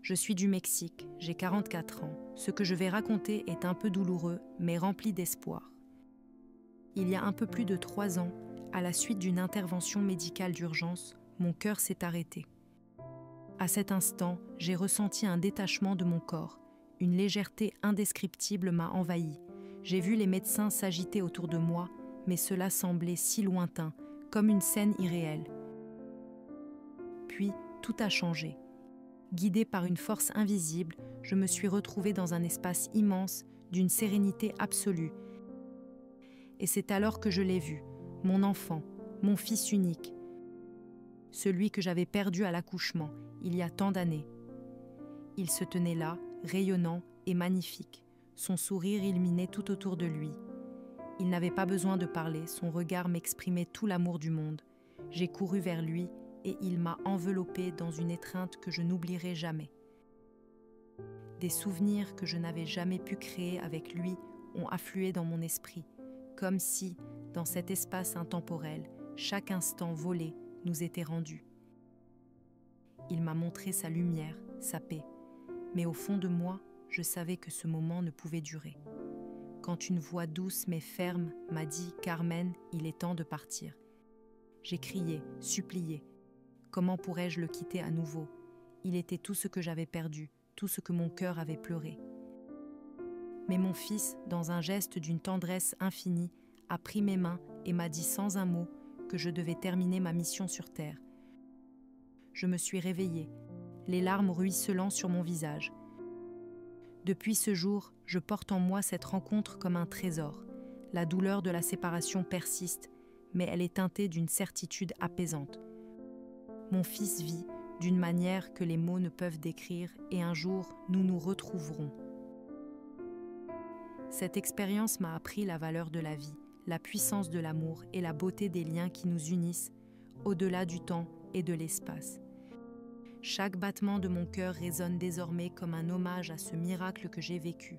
Je suis du Mexique, j'ai 44 ans. Ce que je vais raconter est un peu douloureux, mais rempli d'espoir. Il y a un peu plus de 3 ans, à la suite d'une intervention médicale d'urgence, mon cœur s'est arrêté. À cet instant, j'ai ressenti un détachement de mon corps. Une légèreté indescriptible m'a envahi. J'ai vu les médecins s'agiter autour de moi, mais cela semblait si lointain, comme une scène irréelle. Puis, tout a changé. Guidée par une force invisible, je me suis retrouvée dans un espace immense, d'une sérénité absolue. Et c'est alors que je l'ai vu, mon enfant, mon fils unique, celui que j'avais perdu à l'accouchement, il y a tant d'années. Il se tenait là, rayonnant et magnifique. Son sourire illuminait tout autour de lui. Il n'avait pas besoin de parler, son regard m'exprimait tout l'amour du monde. J'ai couru vers lui et il m'a enveloppée dans une étreinte que je n'oublierai jamais. Des souvenirs que je n'avais jamais pu créer avec lui ont afflué dans mon esprit, comme si, dans cet espace intemporel, chaque instant volé nous était rendu. Il m'a montré sa lumière, sa paix, mais au fond de moi, je savais que ce moment ne pouvait durer. Quand une voix douce mais ferme m'a dit « Carmen, il est temps de partir ». J'ai crié, supplié. Comment pourrais-je le quitter à nouveau? Il était tout ce que j'avais perdu, tout ce que mon cœur avait pleuré. Mais mon fils, dans un geste d'une tendresse infinie, a pris mes mains et m'a dit sans un mot que je devais terminer ma mission sur terre. Je me suis réveillée, les larmes ruisselant sur mon visage. Depuis ce jour, je porte en moi cette rencontre comme un trésor. La douleur de la séparation persiste, mais elle est teintée d'une certitude apaisante. Mon fils vit d'une manière que les mots ne peuvent décrire et un jour, nous nous retrouverons. Cette expérience m'a appris la valeur de la vie, la puissance de l'amour et la beauté des liens qui nous unissent, au-delà du temps et de l'espace. Chaque battement de mon cœur résonne désormais comme un hommage à ce miracle que j'ai vécu.